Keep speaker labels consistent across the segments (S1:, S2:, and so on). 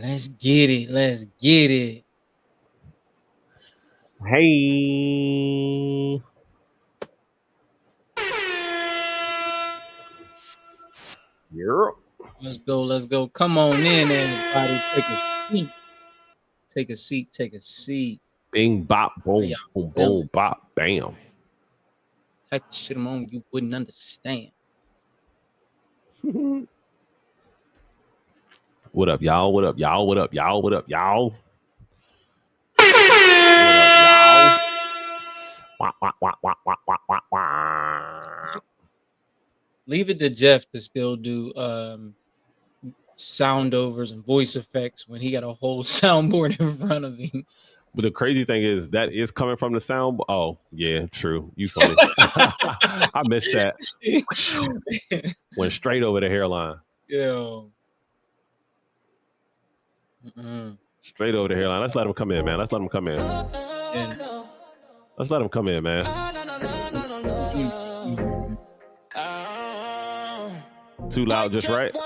S1: Let's get it. Let's get it.
S2: Hey. Yeah.
S1: Let's go. Let's go. Come on in, everybody. Take a seat. Take a seat. Take a seat.
S2: Bing, bop,
S1: How
S2: boom,
S1: y'all
S2: boom,
S1: feeling?
S2: boom, bop, bam.
S1: Type of shit I'm on you wouldn't understand.
S2: What up, y'all? What up, y'all? What up, y'all? What up, y'all? What up, y'all? Wah, wah, wah, wah, wah, wah, wah, wah.
S1: Leave it to Jeff to still do sound overs and voice effects when he got a whole soundboard in front of him.
S2: But the crazy thing is that is coming from the sound. Oh, yeah, true. You funny. I missed that. Went straight over the hairline.
S1: Yo.
S2: Straight over the hairline. Let's let him come in, man. Let's let him come in.
S1: And,
S2: Let's let him come in, man. Too loud, just right.
S3: Feel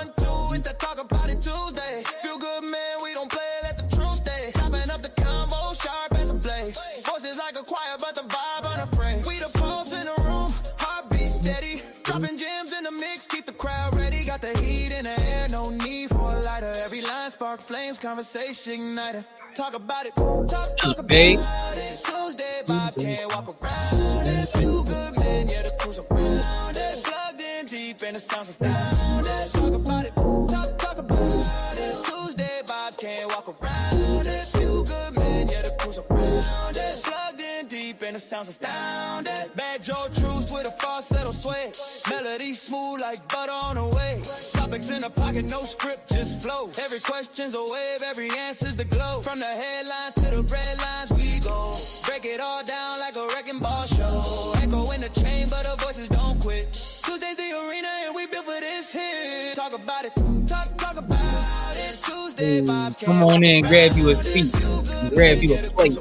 S3: good, man. We don't play, let the truth stay. Chopping up the convo, sharp as a blade. Voices like a choir, but the vibe unafraid. We the pulse in the room, heartbeat steady. Dropping gems in the mix, keep the crowd ready. Got the heat in the air, no need for a lighter. Every line spark flames, conversation igniter. Talk about it, talk about it. Tuesday vibes, can't walk around it. Feel good, man, yeah, the cruise around it. Plugged in deep and the sounds astounded. Talk about it, talk about it. Tuesday vibes, can't walk around it. Feel good, man, yeah, the cruise around it. Plugged in deep and the sounds astounded. Bad Joe Truce with a falsetto sway. Melody smooth like butter on a way. Topics in the pocket, no script, just flow. Every question's a wave, every answer's the glow. From the headlines to the red lines, we go. Break it all down like a wrecking ball show. Echo in the chamber, the voices don't quit. Tuesday's the arena and we built for this hit. Talk about it, talk about it. Tuesday vibes,
S1: come on in, grab you a seat, grab you a plate.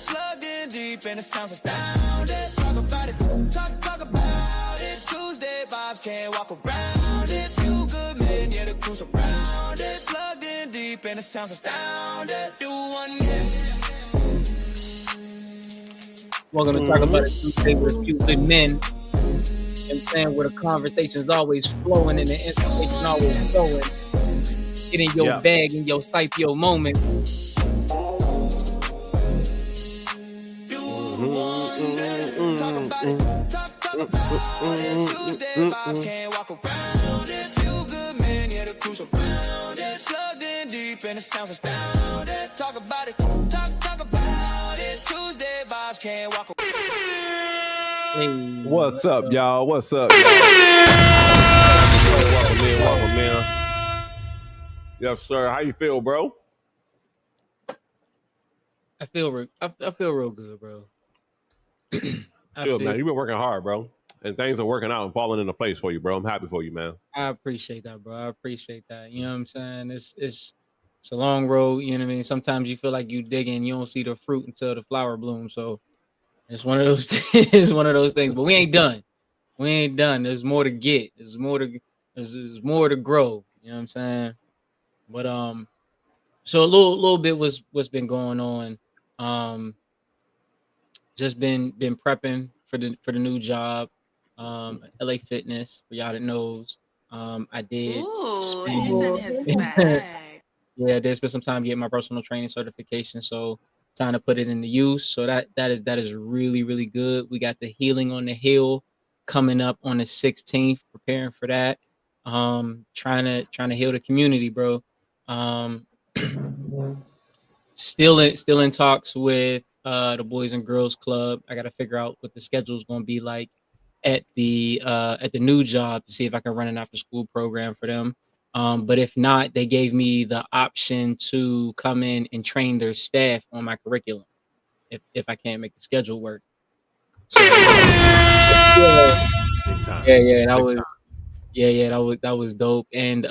S3: Plugged in deep and it sounds astounded. Talk about it, talk about it. Tuesday vibes, can't walk around it. Feel good, man, yeah, the cruise around it. Plugged in deep and it sounds astounded. Do one, yeah.
S1: Welcome to Talk About It Tuesday with a few good men. I'm saying where the conversation's always flowing and the information always flowing. Get in your bag and your sight, your moments.
S3: Talk about it, talk about it. Tuesday vibes, can't walk around it. Feel good, man, yeah, the cruise around it. Plugged in deep and it sounds astounded. Talk about it, talk about it. Tuesday vibes, can't walk around it.
S2: What's up, y'all? What's up, y'all? Welcome in. Yes, sir. How you feel, bro?
S1: I feel real good, bro.
S2: Sure, man. You've been working hard, bro. And things are working out and falling into place for you, bro. I'm happy for you, man.
S1: I appreciate that, bro. I appreciate that. You know what I'm saying? It's a long road, you know what I mean? Sometimes you feel like you digging, you don't see the fruit until the flower blooms. So it's one of those it's one of those things. But we ain't done. We ain't done. There's more to get. There's more to grow. You know what I'm saying? But so a little bit what's been going on. Just been prepping for the new job. LA Fitness, for y'all that knows. I did.
S4: Ooh, he's in his bag.
S1: Yeah, I did spend some time getting my personal training certification. So time to put it into use. So that is really, really good. We got the Healing on the Hill coming up on the 16th, preparing for that. Trying to heal the community, bro. Still in talks with the Boys and Girls Club. I gotta figure out what the schedule is gonna be like at the new job to see if I can run an after school program for them. But if not, they gave me the option to come in and train their staff on my curriculum if I can't make the schedule work. So that was dope. And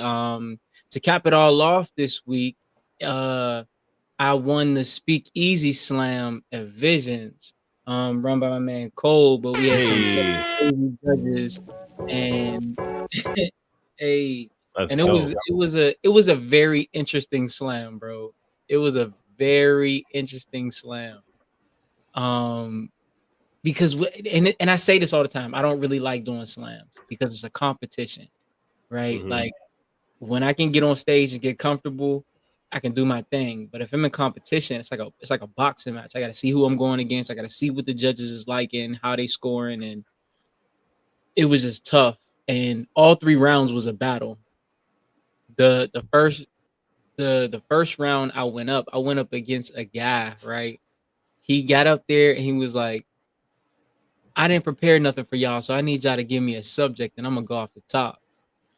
S1: to cap it all off this week, I won the Speak Easy Slam at Visions, run by my man Cole, but we had some crazy judges, and hey,
S2: Let's
S1: And
S2: go.
S1: it was a very interesting slam, bro. It was a very interesting slam. Um, because and I say this all the time. I don't really like doing slams because it's a competition, right?
S2: Mhm.
S1: Like when I can get on stage and get comfortable, I can do my thing. But if I'm in competition, it's like a boxing match. I got to see who I'm going against. I got to see what the judges is like and how they scoring, and it was just tough. And all 3 rounds was a battle. The first the first round I went up against a guy, right? He got up there and he was like, I didn't prepare nothing for y'all, so I need y'all to give me a subject and I'm gonna go off the top.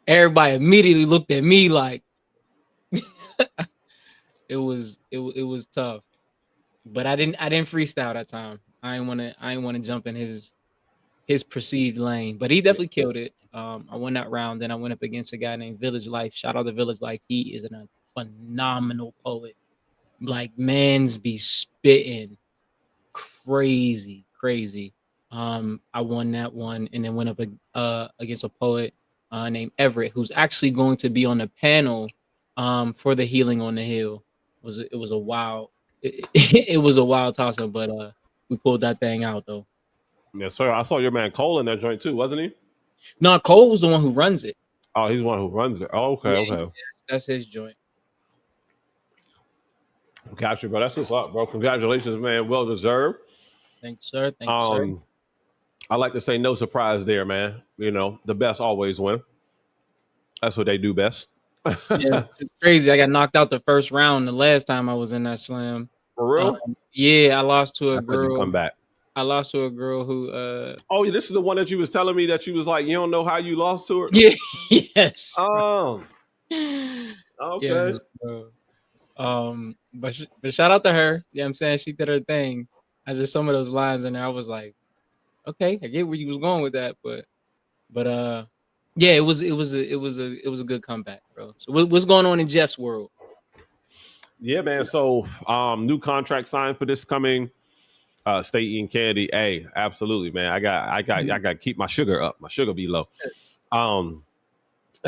S1: Everybody immediately looked at me like it was tough. But I didn't freestyle that time. I didn't wanna jump in his perceived lane. But he definitely killed it. I won that round. Then I went up against a guy named Village Life. Shout out to Village Life. He is a phenomenal poet. Like man's be spitting crazy, crazy. I won that one and then went up against a poet named Everett, who's actually going to be on the panel for the Healing on the Hill. It was a wild it was a wild toss up, but we pulled that thing out though.
S2: Yes, sir. I saw your man Cole in that joint too, wasn't he?
S1: No, Cole was the one who runs it.
S2: Oh, he's the one who runs it. Oh, okay,
S1: Yeah,
S2: okay.
S1: that's his joint.
S2: Gotcha, bro. That's what's up, bro. Congratulations, man. Well deserved.
S1: Thank you, sir. Thank you, sir.
S2: Um, I like to say no surprise there, man. You know, the best always win. That's what they do best.
S1: Yeah, it's crazy. I got knocked out the first round the last time I was in that slam.
S2: For real?
S1: Yeah, I lost to a
S2: That's how you
S1: girl.
S2: come back.
S1: I lost to a girl who
S2: Oh, this is the one that you was telling me that you was like, you don't know how you lost to her?
S1: yeah, yes.
S2: Oh, okay.
S1: Yes, bro. But shout out to her. Yeah, I'm saying she did her thing. I just some of those lines in there, I was like, okay, I get where you was going with that, but yeah, it was a good comeback, bro. So what's going on in Jeff's world?
S2: Yeah, man. So new contract signed for this coming state eating candy. Hey, absolutely, man. I got to keep my sugar up. My sugar be low.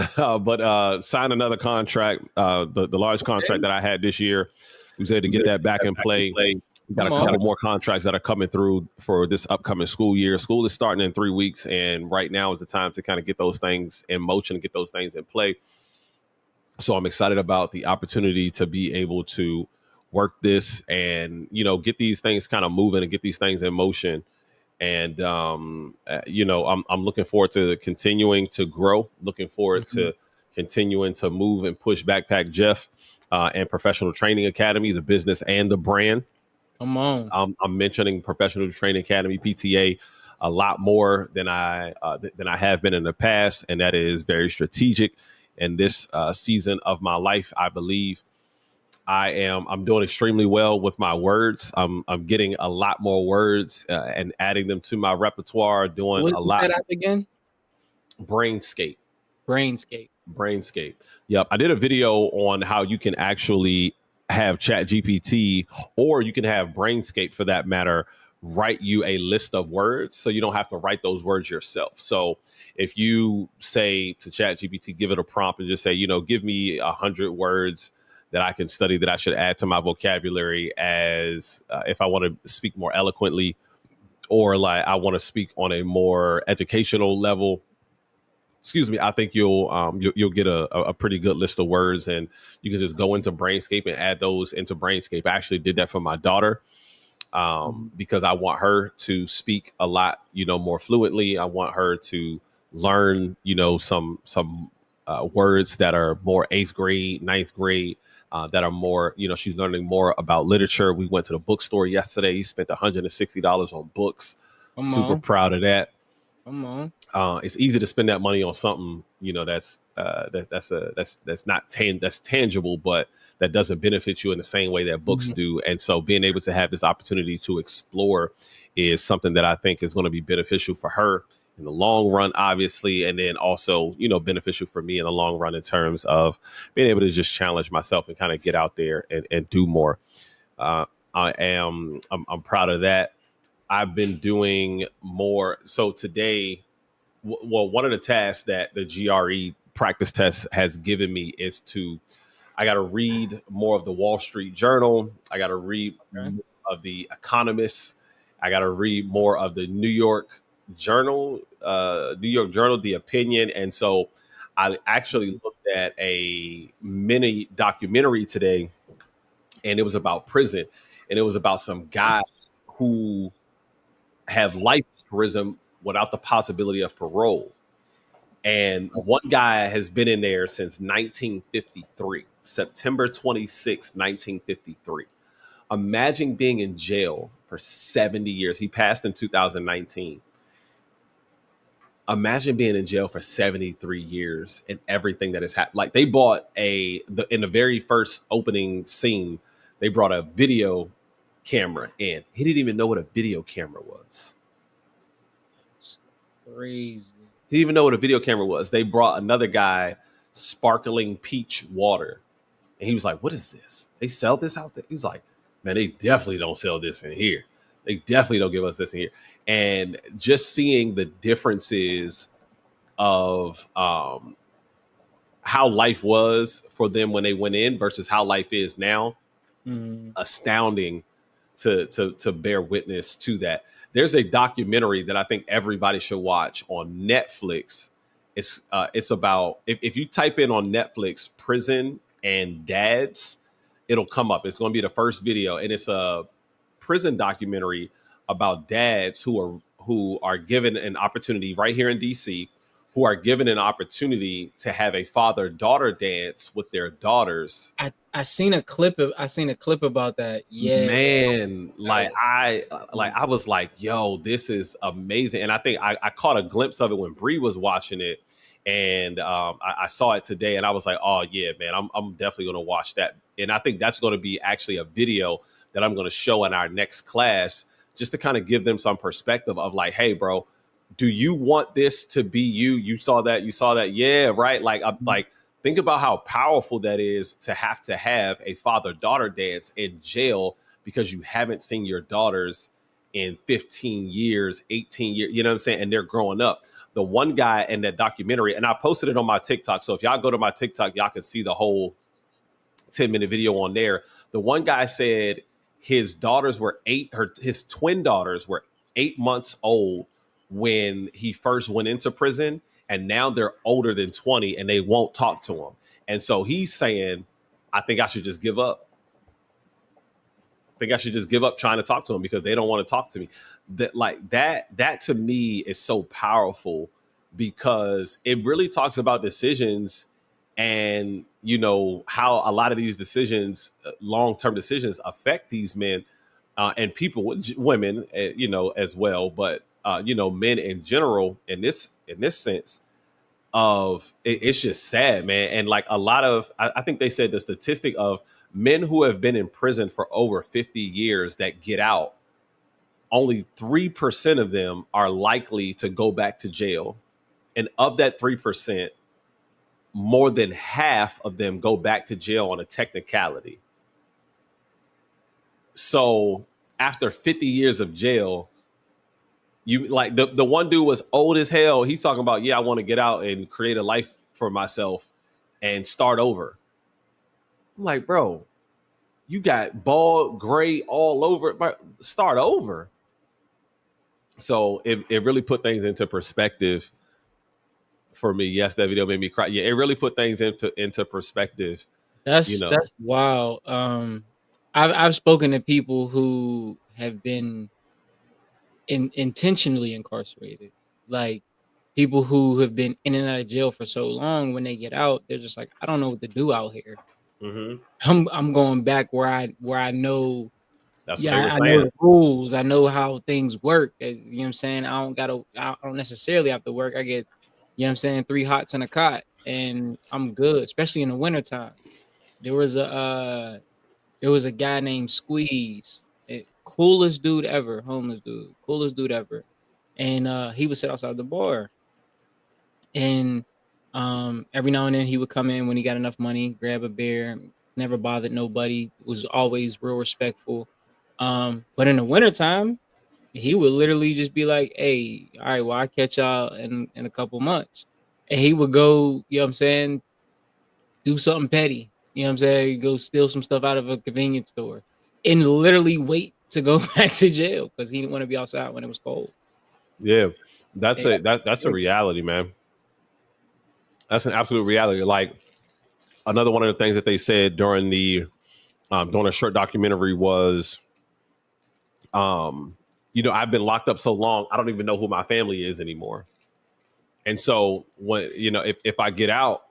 S2: But signed another contract, the large contract that I had this year. We was able to get that back in play. We got a couple more contracts that are coming through for this upcoming school year. School is starting in 3 weeks, and right now is the time to kind of get those things in motion and get those things in play. So I'm excited about the opportunity to be able to work this and, you know, get these things kind of moving and get these things in motion. And, you know, I'm looking forward to continuing to grow, looking forward to continuing to move and push Backpack Jeff and Professional Training Academy, the business and the brand.
S1: Come on.
S2: I'm mentioning Professional Training Academy, PTA, a lot more than I have been in the past. And that is very strategic. In this season of my life, I believe I'm doing extremely well with my words. I'm getting a lot more words and adding them to my repertoire. Doing a lot.
S1: What's that again?
S2: Brainscape.
S1: Brainscape.
S2: Yep. I did a video on how you can actually have Chat GPT, or you can have Brainscape for that matter, write you a list of words so you don't have to write those words yourself. So if you say to Chat GPT, give it a prompt and just say, you know, give me 100 words that I can study that I should add to my vocabulary as if I want to speak more eloquently, or like I want to speak on a more educational level. Excuse me. I think you'll get a pretty good list of words, and you can just go into Brainscape and add those into Brainscape. I actually did that for my daughter because I want her to speak a lot, you know, more fluently. I want her to learn, you know, some words that are more 8th grade, 9th grade, that are more, you know, she's learning more about literature. We went to the bookstore yesterday. He spent $160 on books. Super proud of that.
S1: Come on.
S2: It's easy to spend that money on something, you know, that's tangible, but that doesn't benefit you in the same way that books do. And so being able to have this opportunity to explore is something that I think is going to be beneficial for her in the long run, obviously, and then also, you know, beneficial for me in the long run in terms of being able to just challenge myself and kind of get out there and do more. I'm proud of that. I've been doing more. So today, well, one of the tasks that the GRE practice test has given me is I got to read more of the Wall Street Journal. I got to read more of the Economist. I got to read more of the New York Journal, the Opinion. And so I actually looked at a mini documentary today, and it was about prison, and it was about some guys who have life in prison without the possibility of parole. And one guy has been in there since 1953, September 26, 1953. Imagine being in jail for 70 years. He passed in 2019. Imagine being in jail for 73 years and everything that has happened. Like they bought in the very first opening scene, they brought a video camera in. He didn't even know what a video camera was.
S1: It's crazy.
S2: He didn't even know what a video camera was. They brought another guy sparkling peach water. And he was like, what is this? They sell this out there? He was like, man, they definitely don't sell this in here. They definitely don't give us this in here. And just seeing the differences of how life was for them when they went in versus how life is now, astounding to bear witness to that. There's a documentary that I think everybody should watch on Netflix. It's about, if you type in on Netflix prison and dads, it'll come up. It's going to be the first video, and it's a prison documentary about dads who are given an opportunity right here in DC, who are given an opportunity to have a father-daughter dance with their daughters.
S1: I seen a clip about that. Yeah,
S2: man, I was like, yo, this is amazing. And I think I caught a glimpse of it when Bree was watching it, and I saw it today, and I was like, oh yeah, man, I'm definitely going to watch that. And I think that's going to be actually a video that I'm going to show in our next class, just to kind of give them some perspective of like, hey, bro, do you want this to be you? You saw that. Yeah, right. Like, think about how powerful that is to have a father-daughter dance in jail because you haven't seen your daughters in 15 years, 18 years, you know what I'm saying? And they're growing up. The one guy in that documentary, and I posted it on my TikTok. So if y'all go to my TikTok, y'all can see the whole 10-minute video on there. The one guy said his daughters were his twin daughters were 8 months old when he first went into prison, and now they're older than 20 and they won't talk to him. And so he's saying, I think I should just give up. I think I should just give up trying to talk to him because they don't want to talk to me. That to me is so powerful because it really talks about decisions and, you know, how a lot of these decisions, long-term decisions, affect these men and people, women, you know, as well. But, you know, men in general, in this sense of it's just sad, man. And like a lot of, I think they said the statistic of men who have been in prison for over 50 years that get out, only 3% of them are likely to go back to jail. And of that 3%, more than half of them go back to jail on a technicality. So after 50 years of jail, you like the one dude was old as hell. He's talking about, yeah, I want to get out and create a life for myself and start over. I'm like, bro, you got bald, gray all over, but start over. So it really put things into perspective for me. Yes, that video made me cry. Yeah, it really put things into perspective.
S1: That's wild. I've spoken to people who have been intentionally incarcerated, like people who have been in and out of jail for so long. When they get out, they're just like, I don't know what to do out here. I'm going back where I know.
S2: That's
S1: Yeah,
S2: what
S1: I
S2: they
S1: know
S2: were
S1: the rules. I know how things work. You know what I'm saying? I don't necessarily have to work. I get, you know what I'm saying, 3 hots and a cot, and I'm good, especially in the wintertime. There was a guy named Squeeze, coolest dude ever, homeless dude, coolest dude ever. And he would sit outside the bar. And every now and then he would come in when he got enough money, grab a beer, never bothered nobody, was always real respectful. But in the wintertime, he would literally just be like, hey, all right, well, I'll catch y'all in a couple months. and he would go, you know what I'm saying, do something petty. You know what I'm saying? Go steal some stuff out of a convenience store and literally wait to go back to jail because he didn't want to be outside when it was cold.
S2: Yeah, that's
S1: Yeah.
S2: that's a reality, man. That's an absolute reality. Like another one of the things that they said during a short documentary was, I've been locked up so long, I don't even know who my family is anymore. And so when if I get out,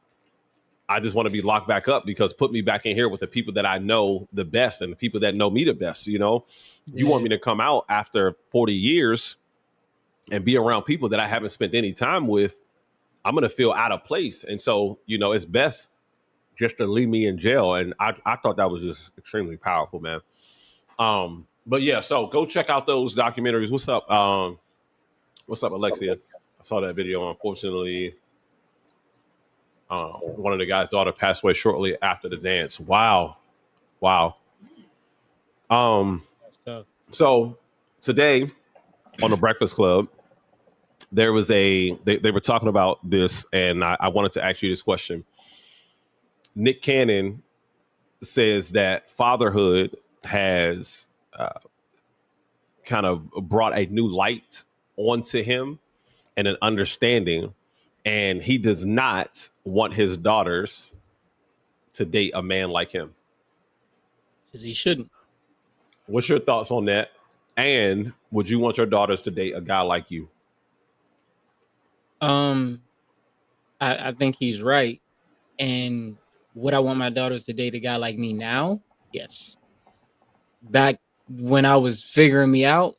S2: I just want to be locked back up because put me back in here with the people that I know the best and the people that know me the best. You want me to come out after 40 years and be around people that I haven't spent any time with. I'm going to feel out of place. And so, it's best just to leave me in jail. And I thought that was just extremely powerful, man. But yeah, so go check out those documentaries. What's up, Alexia? I saw that video. Unfortunately, one of the guy's daughter passed away shortly after the dance. Wow.
S1: That's tough.
S2: So today on the Breakfast Club, there was they were talking about this, and I wanted to ask you this question. Nick Cannon says that fatherhood has kind of brought a new light onto him and an understanding, and he does not want his daughters to date a man like him.
S1: Because he shouldn't.
S2: What's your thoughts on that? And would you want your daughters to date a guy like you?
S1: I think he's right. And would I want my daughters to date a guy like me now? Yes. Back when I was figuring me out,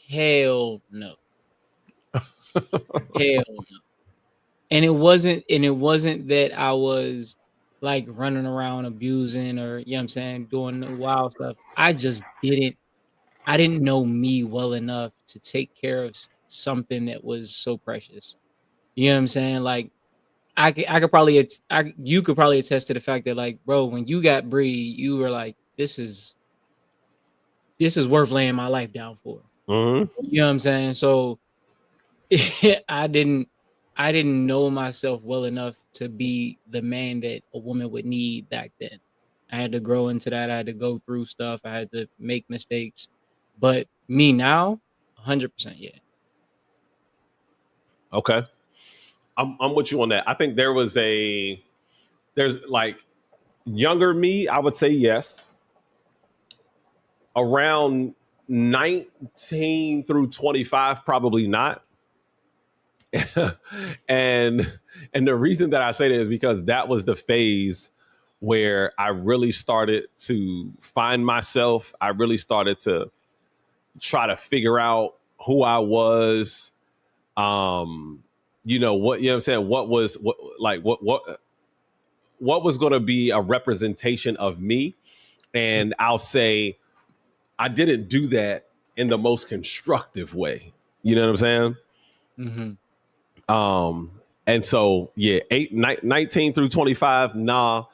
S1: hell no. Hell no. And it wasn't that I was like running around abusing or you know what I'm saying, doing the wild stuff. I didn't know me well enough to take care of something that was so precious. You know what I'm saying? Like I could probably you could probably attest to the fact that like, bro, when you got Bree, you were like, this is worth laying my life down for.
S2: Mm-hmm.
S1: You know what I'm saying? So I didn't know myself well enough to be the man that a woman would need back then. I had to grow into that. I had to go through stuff. I had to make mistakes. But me now, 100% yeah.
S2: Okay. I'm with you on that. I think there's like younger me, I would say yes. Around 19 through 25, probably not. and the reason that I say that is because that was the phase where I really started to find myself. I really started to try to figure out who I was. You know what I'm saying? What was going to be a representation of me? And I'll say I didn't do that in the most constructive way. You know what I'm saying?
S1: Mm-hmm.
S2: And so, yeah, 19 through 25, nah.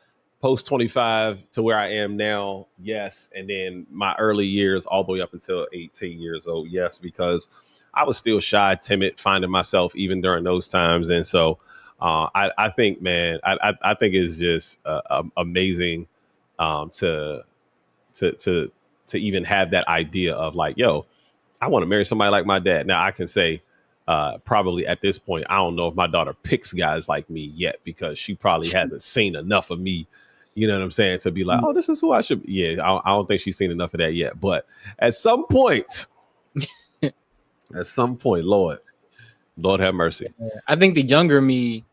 S2: Post 25 to where I am now, yes. And then my early years all the way up until 18 years old, yes, because I was still shy, timid, finding myself even during those times. And so I think, man, I think it's just amazing to even have that idea of like, yo, I want to marry somebody like my dad. Now I can say probably at this point, I don't know if my daughter picks guys like me yet because she probably hasn't seen enough of me. You know what I'm saying? To be like, oh, this is who I should be. Yeah, I don't think she's seen enough of that yet. But at some point, Lord have mercy.
S1: I think the younger me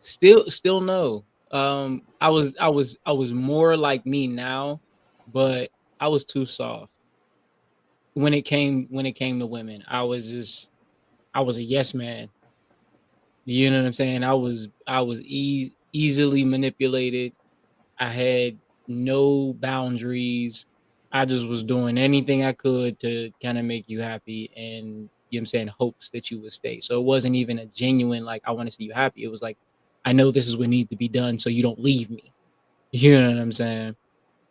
S1: still no. I was more like me now, but I was too soft when it came to women. I was a yes man. You know what I'm saying? I was easily manipulated. I had no boundaries. I just was doing anything I could to kind of make you happy and you know what I'm saying, hopes that you would stay. So it wasn't even a genuine like I want to see you happy. It was like I know this is what needs to be done so you don't leave me. You know what I'm saying?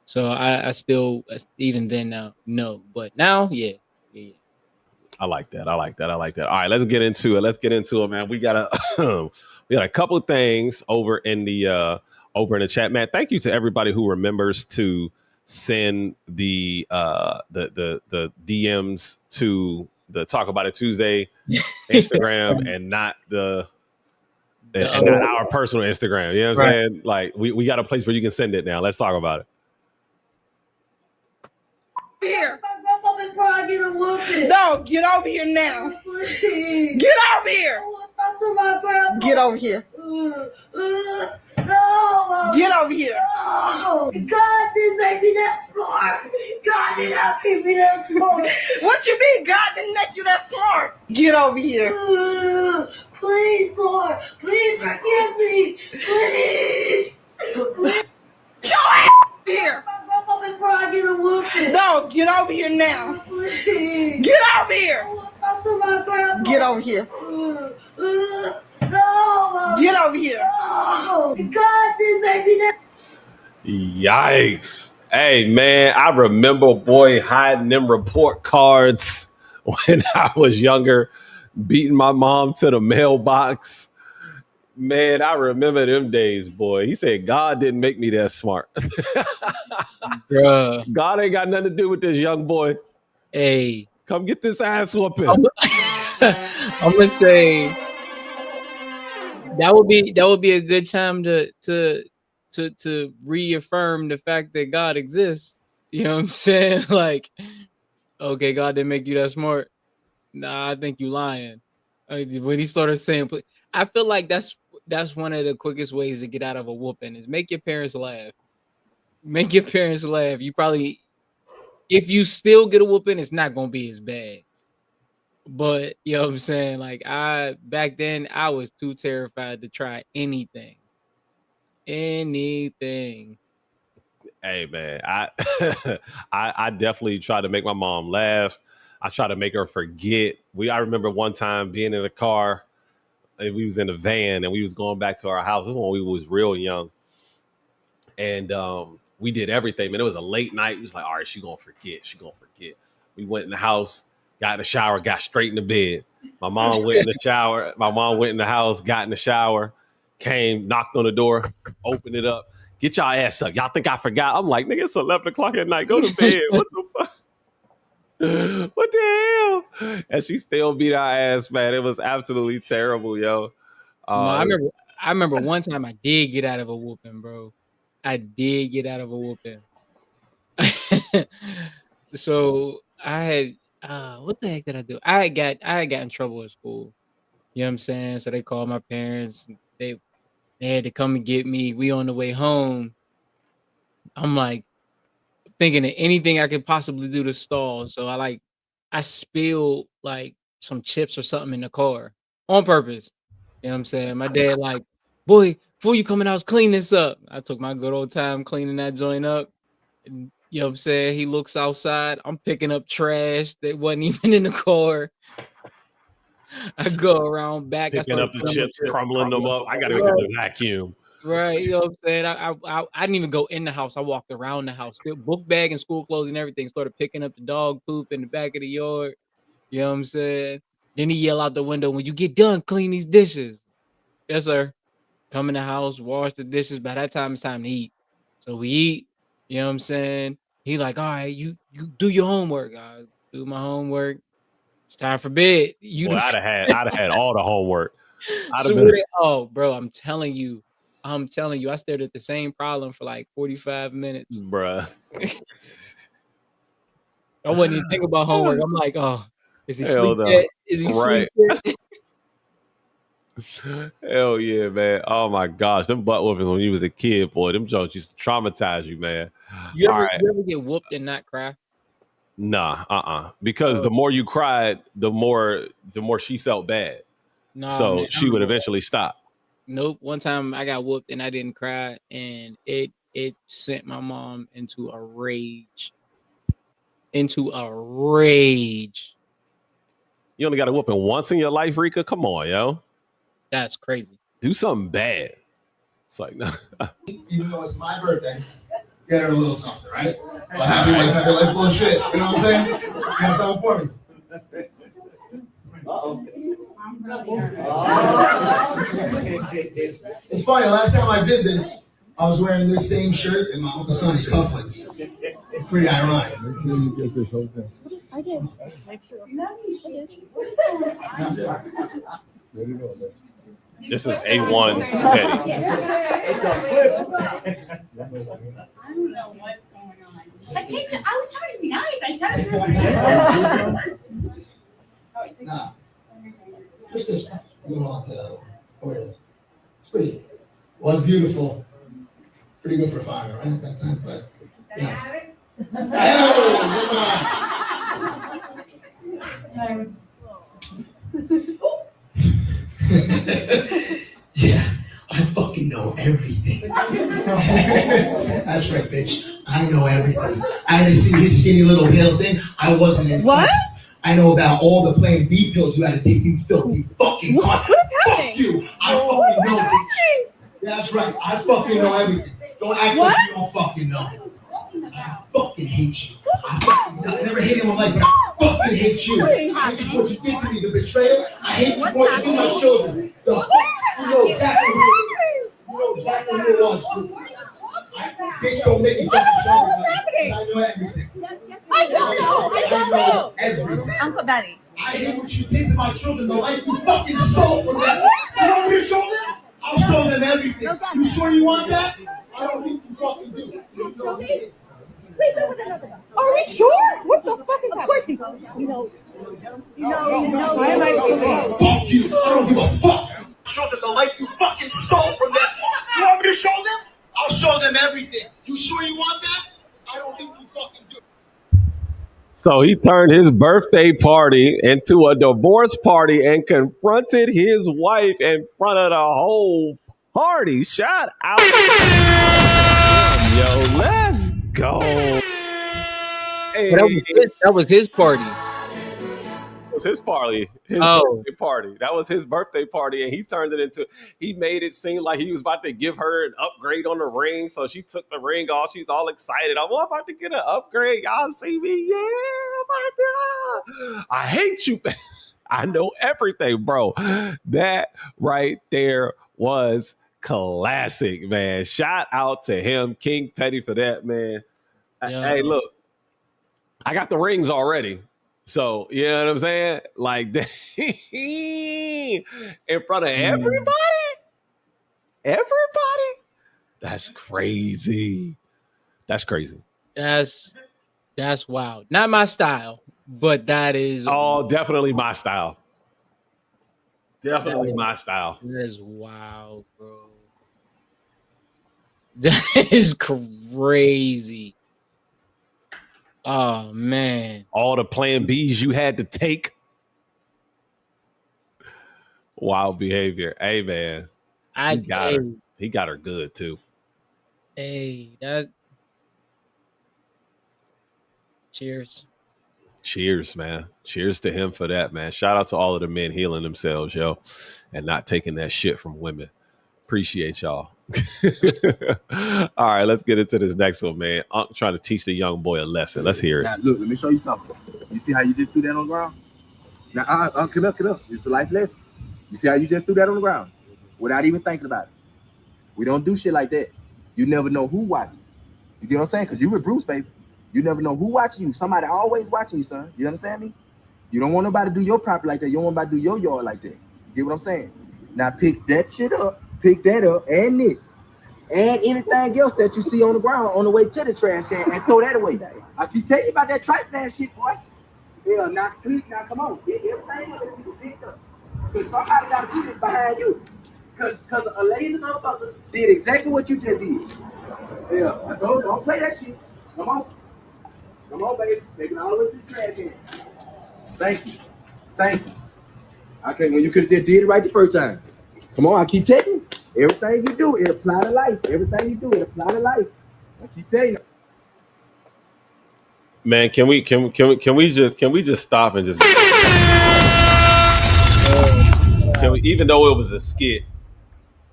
S1: So I still even then now no, but now yeah.
S2: I like that. I like that. I like that. All right, let's get into it. Man. We got a we got a couple of things over in the chat, man. Thank you to everybody who remembers to send the DMs to the Talk About It Tuesday Instagram and not not our personal Instagram. You know what I'm saying? Like we got a place where you can send it now. Let's talk about it.
S5: Here. No, get over here now. Get over here. Get over here. Get over here.
S3: God didn't make me that smart. God did not make me that smart.
S5: What you mean God didn't make you that smart? Get over here.
S3: Please, Lord. Please forgive me. Please.
S5: Get your ass here. No, get over here now. Get over here. Get over here. Get over here.
S3: God didn't make me that.
S2: Yikes. Hey, man, I remember, boy, hiding them report cards when I was younger, beating my mom to the mailbox. Man, I remember them days, boy. He said, God didn't make me that smart.
S1: Bruh.
S2: God ain't got nothing to do with this young boy.
S1: Hey.
S2: Come get this ass whooping.
S1: I'm gonna say that would be a good time to reaffirm the fact that God exists. You know what I'm saying? Like, okay, God didn't make you that smart. Nah, I think you lying. When he started saying, I feel like that's one of the quickest ways to get out of a whooping is make your parents laugh. Make your parents laugh. You probably, if you still get a whooping, it's not gonna be as bad. But you know what I'm saying? Like back then I was too terrified to try anything. Anything.
S2: Hey man, I definitely try to make my mom laugh. I try to make her forget. I remember one time being in a car and we was in a van and we was going back to our house. This was when we was real young. And we did everything, man. It was a late night. It was like, all right, she gonna forget. We went in the house, got in the shower, got straight in the bed. My mom went in the shower. My mom went in the house, got in the shower, came, knocked on the door, opened it up. Get y'all ass up. Y'all think I forgot? I'm like, nigga, it's 11 o'clock at night. Go to bed. What the fuck? What the hell? And she still beat our ass, man. It was absolutely terrible, yo.
S1: No, I remember one time I did get out of a whooping, bro. I did get out of a whooping. So I had what the heck did I do? I had got in trouble at school. You know what I'm saying? So they called my parents. They had to come and get me. We on the way home. I'm like thinking of anything I could possibly do to stall. So I spilled like some chips or something in the car on purpose. You know what I'm saying? My dad like, boy, before you come in the house, clean this up. I took my good old time cleaning that joint up. And, you know what I'm saying? He looks outside. I'm picking up trash that wasn't even in the car. I go around back.
S2: Picking up the chips, crumbling them up. I got to go get the vacuum.
S1: Right, you know what I'm saying? I didn't even go in the house. I walked around the house, still book bag and school clothes and everything. Started picking up the dog poop in the back of the yard. You know what I'm saying? Then he yell out the window, when you get done, clean these dishes. Yes, sir. Come in the house, wash the dishes. By that time, it's time to eat. So we eat. You know what I'm saying? He like, all right, you do your homework. I do my homework. It's time for bed.
S2: I'd have had all the homework.
S1: Oh, bro, I'm telling you, I stared at the same problem for like 45 minutes.
S2: Bruh.
S1: I wasn't even thinking about homework. I'm like, oh, is he sleep yet? Is he sleep yet?
S2: Hell yeah, man. Oh my gosh. Them butt whoopings when you was a kid, boy. Them jokes used to traumatize you, man.
S1: You ever get whooped and not cry?
S2: Nah, because the more you cried, the more she felt bad.
S1: No,
S2: so
S1: man,
S2: she would eventually stop.
S1: Nope. One time I got whooped and I didn't cry, and it sent my mom into a rage. You
S2: only got a whooping once in your life, Rika? Come on, yo.
S1: That's crazy.
S2: Do something bad. It's like, no.
S6: Even though it's my birthday, get her a little something, right? Well, happy wife, happy life, bullshit. You know what I'm saying? Got something for me. It's funny. Last time I did this, I was wearing this same shirt and my Uncle Sonny's cufflinks. Pretty ironic.
S5: I did.
S2: This is A1 petty.
S5: I don't know what's going on. I was trying to be nice. I tried to.
S6: Nah. Just this one. You want to where it is. It's pretty. Was beautiful. Pretty good for a fire, right? At that time, but you know. Yeah, I fucking know everything. That's right, bitch. I know everything. I didn't see his skinny little pill thing. I wasn't in.
S5: What?
S6: I know about all the Plan B pills you had to take. You filthy fucking cunt.
S5: What is happening?
S6: Fuck you. I fucking know, bitch. That's right. I fucking know everything. Don't act like you don't fucking know. I fucking hate you. I never hate anyone like that. I fucking hate you. I hate what you did to me, the betrayal. I hate what you do to my children. You know exactly who it was. Bitch, don't make me fucking trouble. I know everything.
S5: I don't know.
S6: Everything.
S5: Uncle Benny.
S6: I hate what you did to my children. The life you fucking stole from them. You want me to show them? I'll show them everything. You sure you want that? I don't think you fucking do.
S5: Are we sure? What the fuck is that? Of course he's, you know. Why am I so
S6: Fuck you. I don't give a fuck. Show them the life you fucking stole from them. You want me to show them? I'll show them everything. You sure you want that? I don't think you fucking do.
S2: So he turned his birthday party into a divorce party and confronted his wife in front of the whole party. Shout out. Yo, let's go. Hey,
S1: That was his party.
S2: it was his party. His
S1: Oh.
S2: birthday party. That was his birthday party, and he turned it into. He made it seem like he was about to give her an upgrade on the ring. So she took the ring off. She's all excited. I'm about to get an upgrade. Y'all see me? Yeah, my God. I hate you. I know everything, bro. That right there was classic, man. Shout out to him, King Petty, for that, man.
S1: Yeah.
S2: Hey, look, I got the rings already. So, you know what I'm saying? Like, in front of everybody? Everybody? That's crazy. That's crazy.
S1: That's wild. Not my style, but that is.
S2: Oh, definitely my style. Definitely my style.
S1: That is wild, bro. That is crazy. Oh man.
S2: All the plan Bs you had to take. Wild behavior. Hey, man. He got her. He got her good, too.
S1: Hey, that. Cheers.
S2: Cheers, man. Cheers to him for that, man. Shout out to all of the men healing themselves, yo, and not taking that shit from women. Appreciate y'all. All right, let's get into this next one, man. I'm trying to teach the young boy a lesson. Let's hear it.
S7: Now, look, let me show you something. You see how you just threw that on the ground? Now, get up. It's a life lesson. You see how you just threw that on the ground without even thinking about it? We don't do shit like that. You never know who watching. You get what I'm saying? Because you with Bruce, baby. You never know who watching you. Somebody always watching you, son. You understand me? You don't want nobody to do your property like that. You don't want nobody to do your yard like that. You get what I'm saying? Now pick that shit up, and this, and anything else that you see on the ground on the way to the trash can, and throw that away. I keep telling you about that tripe ass shit, boy. Yeah, now please, now come on. Get everything else that you picked up. Because somebody got to do this behind you. Because a lazy motherfucker did exactly what you just did. Yeah, I told you, don't play that shit. Come on, baby. Take it all the way to the trash can. Thank you. Okay, when you could have just did it right the first time. Come on, I keep telling you. Everything you do, it apply to life. Everything you do, it apply to life. I keep telling you.
S2: Man, can we just stop and just even though it was a skit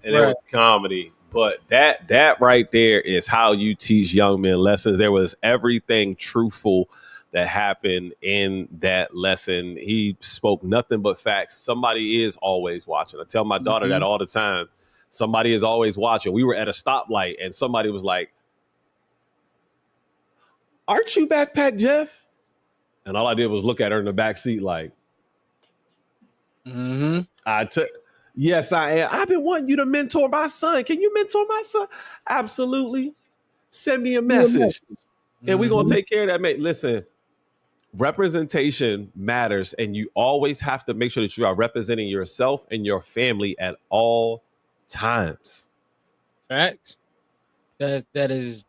S2: and it was comedy, but that right there is how you teach young men lessons. There was everything truthful that happened in that lesson. He spoke nothing but facts. Somebody is always watching. I tell my daughter that all the time. Somebody is always watching. We were at a stoplight and somebody was like, "Aren't you Backpack Jeff?" And all I did was look at her in the back seat like, yes, I am. I've been wanting you to mentor my son. Can you mentor my son? Absolutely. Send me a message. And we're going to take care of that, mate. Listen, representation matters, and you always have to make sure that you are representing yourself and your family at all times.
S1: Facts. That is,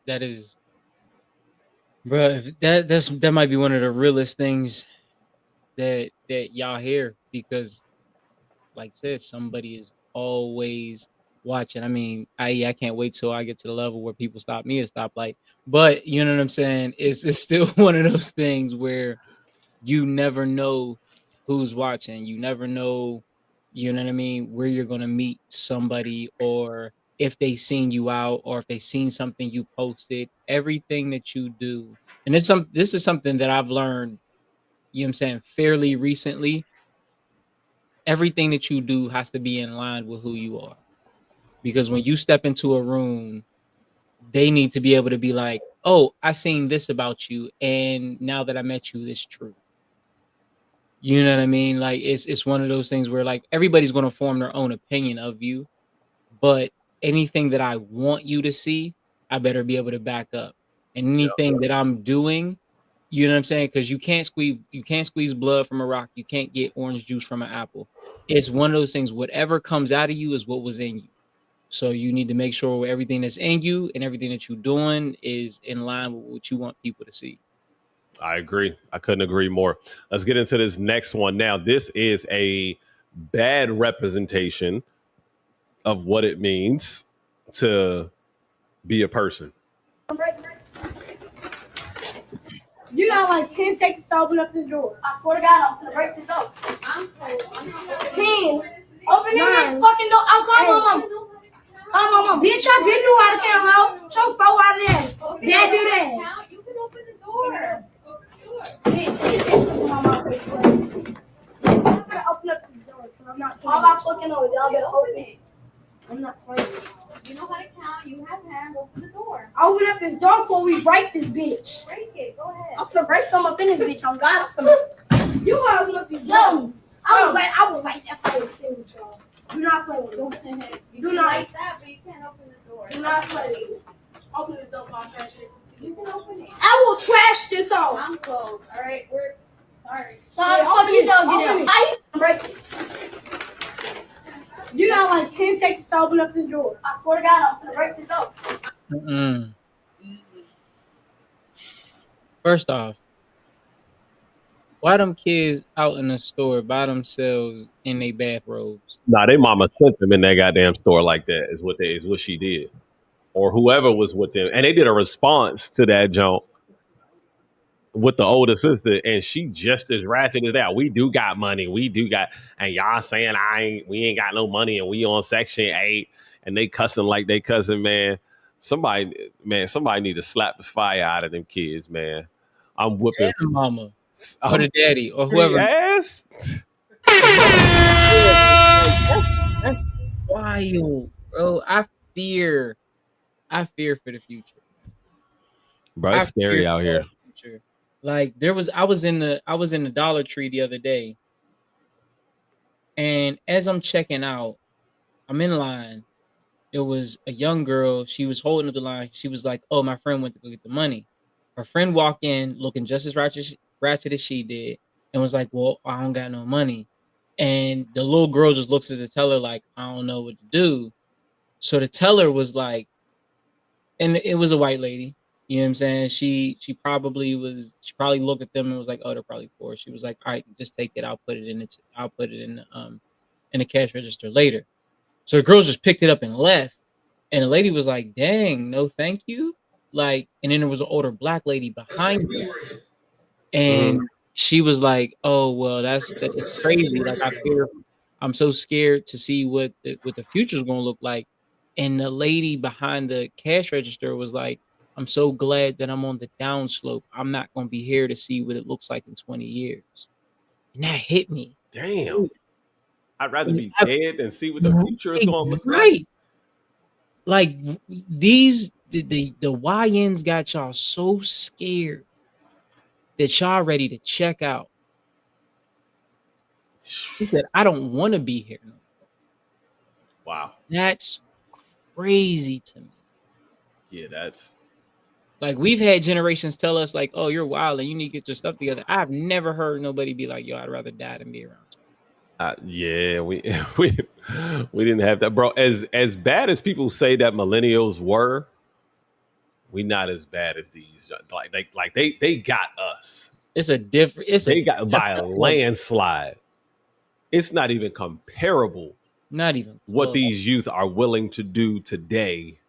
S1: bro. That might be one of the realest things that y'all hear, because, like I said, somebody is always watching. I mean, I can't wait till I get to the level where people stop me at stoplight. But you know what I'm saying? It's still one of those things where you never know who's watching. You never know, you know what I mean, where you're gonna meet somebody, or if they seen you out, or if they seen something you posted. Everything that you do, and this is something that I've learned, you know what I'm saying, fairly recently. Everything that you do has to be in line with who you are. Because when you step into a room, they need to be able to be like, "Oh, I seen this about you, and now that I met you, it's true." You know what I mean? Like, it's one of those things where, like, everybody's gonna form their own opinion of you, but anything that I want you to see, I better be able to back up. And anything that I'm doing, you know what I'm saying? Because you can't squeeze blood from a rock. You can't get orange juice from an apple. It's one of those things. Whatever comes out of you is what was in you. So you need to make sure everything that's in you and everything that you're doing is in line with what you want people to see.
S2: I agree. I couldn't agree more. Let's get into this next one now. This is a bad representation of what it means to be a person.
S8: You got like 10 seconds to open up this door. I swear to God, I'm gonna break this up. 10. Open this fucking door. I'm calling my mom. Call my mom. Bitch, I been knew how to count out. Show 4 out of that. Dad do that. You can open the door. Bitch, my mom. I'm gonna open up this door. I'm not playing. All my fucking noise. Y'all better open it. I'm not playing.
S5: You know how to count. You have hands. Open the door.
S8: Open up this door before we break this bitch.
S5: Break it. Go ahead.
S8: I'm gonna break some up in this bitch. I'm God. You guys must be young. I would like that for you, y'all. Do not play with it.
S5: You do not like that, but you can't open the door.
S8: Do not play with it.
S5: Open the door, I'll trash it. You can open it.
S8: I will trash this off.
S5: I'm closed. All right, we're sorry.
S8: Open it. I break it. You got like 10 seconds to open up this door. I swear to God, I'm gonna break this up.
S1: First off, why them kids out in the store by themselves in their bathrobes?
S2: Nah, they mama sent them in that goddamn store like that is what she did. Or whoever was with them. And they did a response to that junk with the older sister, and she just as ratchet as that. We do got money. We do got, and y'all saying we ain't got no money and we on Section 8, and they cussing like they cousin, man. Somebody need to slap the fire out of them kids, man. I'm whooping
S1: the mama or the daddy or whoever.
S2: Yes.
S1: That's wild, bro. I fear for the future.
S2: Bro, it's scary out here.
S1: Like I was in the Dollar Tree the other day, and as I'm checking out, I'm in line. It was a young girl. She was holding up the line. She was like, "Oh, my friend went to go get the money." Her friend walked in looking just as ratchet as she did, and was like, "Well, I don't got no money." And the little girl just looks at the teller like, "I don't know what to do." So the teller was like, and it was a white lady. You know what I'm saying? She probably looked at them and was like, "Oh, they're probably poor." She was like, "All right, just take it. I'll put it in the cash register later." So the girls just picked it up and left. And the lady was like, "Dang, no thank you." Like, and then there was an older black lady behind her. And she was like, "Oh, well, that's crazy. Like, I'm so scared to see what the future's gonna look like." And the lady behind the cash register was like, I'm so glad that I'm on the downslope. I'm not gonna be here to see what it looks like in 20 years. And that hit me.
S2: Damn. I'd rather
S1: And
S2: be dead than see what the future is going to look like.
S1: right. Like these the YNs got y'all so scared that y'all ready to check out. He said, I don't want to be here no more.
S2: Wow.
S1: That's crazy to me.
S2: Yeah, that's
S1: like we've had generations tell us like, oh, you're wild and you need to get your stuff together. I've never heard nobody be like, yo, I'd rather die than be around you.
S2: yeah, we didn't have that, bro. As bad as people say that millennials were, we not as bad as these. Like they got us.
S1: It's a different.
S2: They got by a landslide. It's not even comparable.
S1: Not even
S2: what these youth are willing to do today.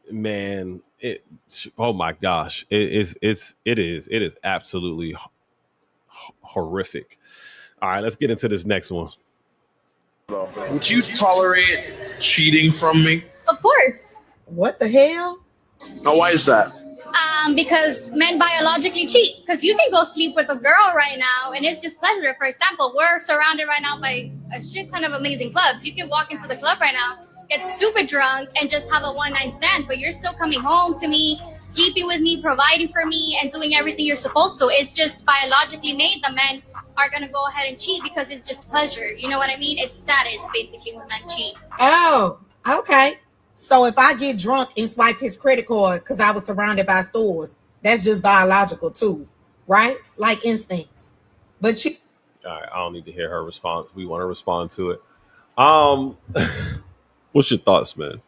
S2: Man, oh my gosh, it is absolutely horrific. All right, let's get into this next one.
S9: Would you tolerate cheating from me?
S10: Of course.
S11: What the hell?
S9: Now, why is that?
S10: Because men biologically cheat. Because you can go sleep with a girl right now and it's just pleasure. For example, we're surrounded right now by a shit ton of amazing clubs. You can walk into the club right now, get super drunk, and just have a one-night stand, but you're still coming home to me, sleeping with me, providing for me, and doing everything you're supposed to. It's just biologically made. The men are going to go ahead and cheat because it's just pleasure. You know what I mean? It's status, basically, when men cheat.
S11: Oh, okay. So if I get drunk and swipe his credit card because I was surrounded by stores, that's just biological too, right? Like instincts. But
S2: all right, I don't need to hear her response. We want to respond to it. What's your thoughts, man?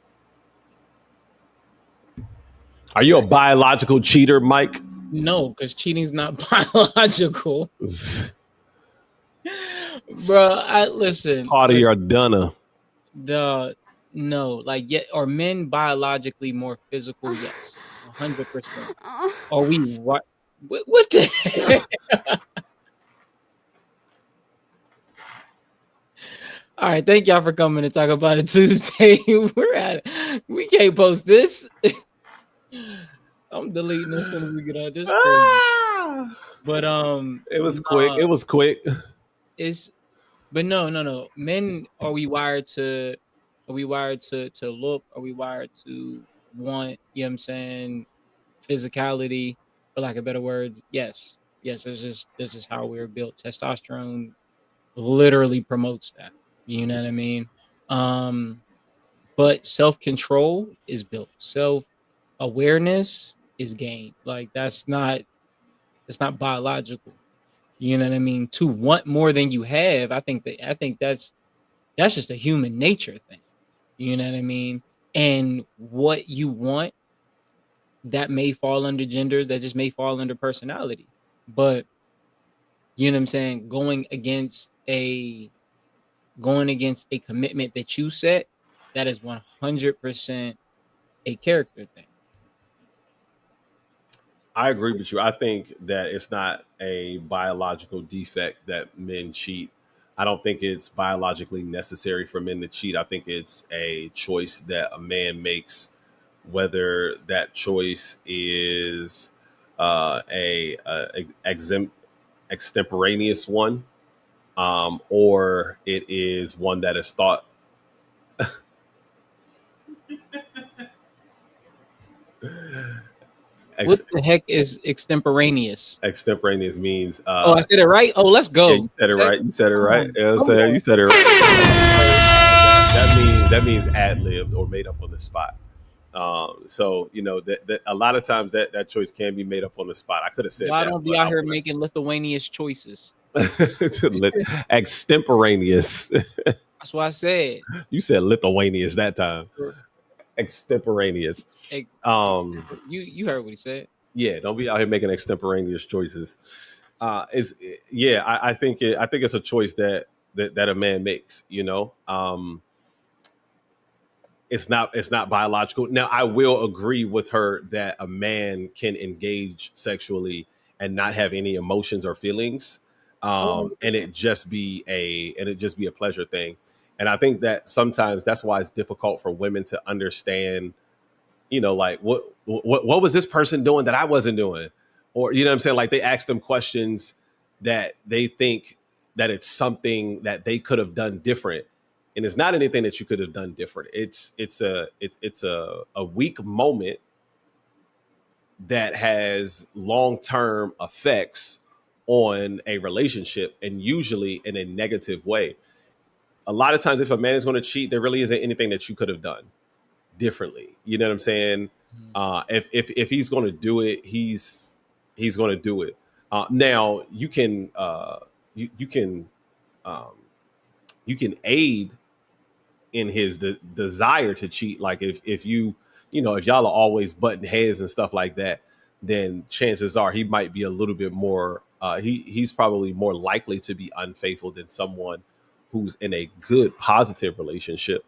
S2: Are you a biological cheater, Mike?
S1: No, because cheating's not biological. Bro, listen.
S2: Part of your dunna.
S1: No, like yet are men biologically more physical? Yes, 100%. Are we what? What the heck? All right, thank y'all for coming to talk about it Tuesday. We can't post this. I'm deleting this as soon as we get out. This crazy. But
S2: it was quick. It was quick.
S1: But no. Men, are we wired to look? Are we wired to want, you know what I'm saying, physicality, for lack of better words? Yes. That's just how we're built. Testosterone literally promotes that. You know what I mean? But self-control is built. Self-awareness is gained. Like it's not biological. You know what I mean? To want more than you have, I think that's just a human nature thing. You know what I mean? And what you want, that may fall under genders, that just may fall under personality. But you know what I'm saying? Going against a commitment that you set, that is 100% a character thing.
S2: I agree with you. I think that it's not a biological defect that men cheat. I don't think it's biologically necessary for men to cheat. I think it's a choice that a man makes, whether that choice is a extemporaneous one, or it is one that is thought.
S1: What the heck is extemporaneous?
S2: Extemporaneous means.
S1: Oh, I said it right. Oh, let's go.
S2: Yeah, you said it right. You said it right. You said it right. That means ad-libbed or made up on the spot. So you know that a lot of times that choice can be made up on the spot. I could have said
S1: y'all don't be out here making Lithuanian choices.
S2: Extemporaneous.
S1: That's what I said.
S2: You said Lithuanians that time. Extemporaneous.
S1: You heard what he said.
S2: Yeah, don't be out here making extemporaneous choices. I think it's a choice that a man makes. You know, it's not biological. Now, I will agree with her that a man can engage sexually and not have any emotions or feelings, and it just be a pleasure thing. And I think that sometimes that's why it's difficult for women to understand like what was this person doing that I wasn't doing? Or, you know what I'm saying? Like they ask them questions that they think that it's something that they could have done different. And it's not anything that you could have done different. It's a weak moment that has long-term effects on a relationship, and usually in a negative way. A lot of times if a man is going to cheat, there really isn't anything that you could have done differently. You know what I'm saying? If he's going to do it, he's going to do it. Now you can you can aid in his desire to cheat. Like if if y'all are always butting heads and stuff like that, then chances are he might be a little bit more. He's probably more likely to be unfaithful than someone who's in a good positive relationship.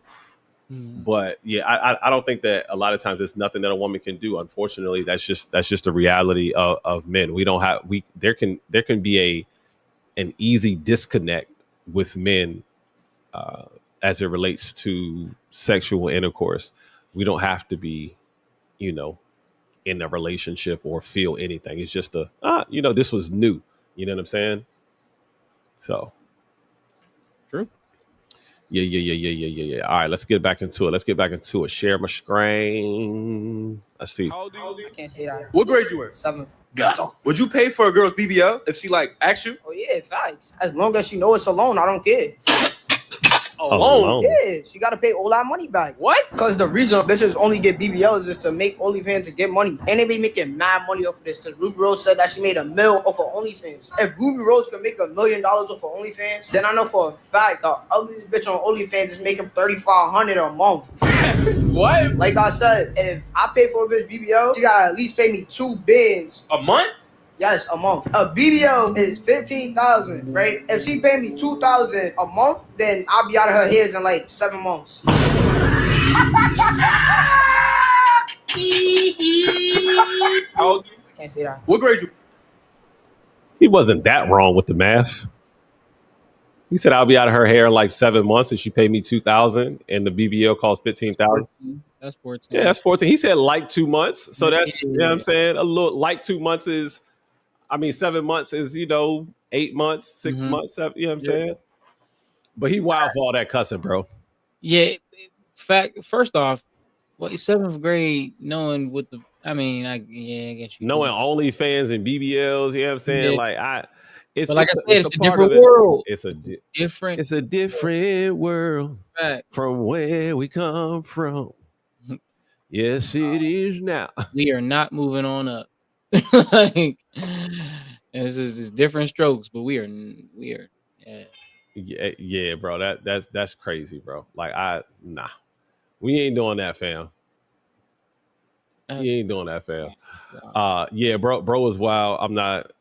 S2: But yeah, I don't think that a lot of times there's nothing that a woman can do. Unfortunately, that's just a reality of men. There can be an easy disconnect with men as it relates to sexual intercourse. We don't have to be, in a relationship or feel anything. It's just this was new. You know what I'm saying? So
S1: True.
S2: Yeah. All right, let's get back into it. Share my screen. Let's see.
S12: How old are you?
S13: I can't say that.
S12: What grade you in?
S13: 7th.
S12: Got him. Would you pay for a girl's BBL if she asks you?
S13: Oh yeah, facts. As long as she know it's a loan, I don't care.
S12: Alone?
S13: Yeah, she gotta pay all that money back.
S12: What?
S13: Because the reason bitches only get BBLs is to make OnlyFans to get money. And they be making mad money off of this. Because Ruby Rose said that she made $1 million off of OnlyFans. If Ruby Rose can make $1 million off of OnlyFans, then I know for a fact the ugliest bitch on OnlyFans is making $3,500 a month.
S12: What?
S13: Like I said, if I pay for a bitch BBL, she gotta at least pay me 2 bids.
S12: A month?
S13: Yes, a month. A BBL is $15,000, right? If she pay me $2,000 a month, then I'll be out of her hairs in 7 months.
S12: How old are you?
S13: I can't say that.
S12: What grade you?
S2: He wasn't that wrong with the math. He said I'll be out of her hair in 7 months if she paid me $2,000 and the BBL costs $15,000.
S1: That's 14.
S2: Yeah, that's 14. He said 2 months. So that's, you know what I'm saying? A little 2 months is, 7 months is, 8 months, 6 months, 7, you know what I'm saying? But he wild for all that cussing, bro.
S1: Yeah. First off, 7th grade, knowing what I guess you
S2: knowing OnlyFans and BBLs, you know what I'm saying?
S1: Yeah.
S2: It's
S1: it's a different world.
S2: It's
S1: different.
S2: a different world
S1: Fact.
S2: from where we come from. Yes, it is now.
S1: We are not moving on up. This is different strokes, but we are.
S2: Yeah, bro. That's crazy, bro. We ain't doing that, fam. You ain't doing that, fam. Yeah, bro is wild. I'm not.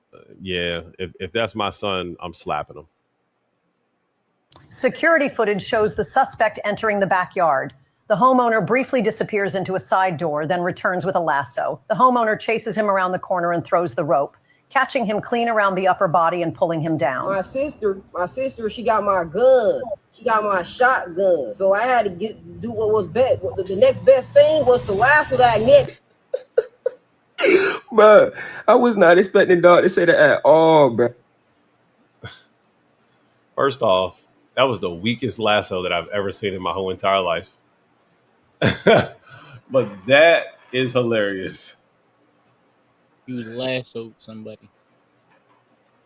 S2: Yeah, if that's my son, I'm slapping him.
S14: Security footage shows the suspect entering the backyard. The homeowner briefly disappears into a side door, then returns with a lasso. The homeowner chases him around the corner and throws the rope, catching him clean around the upper body and pulling him down.
S13: My sister, she got my gun. She got my shotgun. So I had to do what was best. The next best thing was to lasso that nigga. But I was not expecting dog to say that at all, bro.
S2: First off, that was the weakest lasso that I've ever seen in my whole entire life. But that is hilarious.
S1: You lassoed somebody.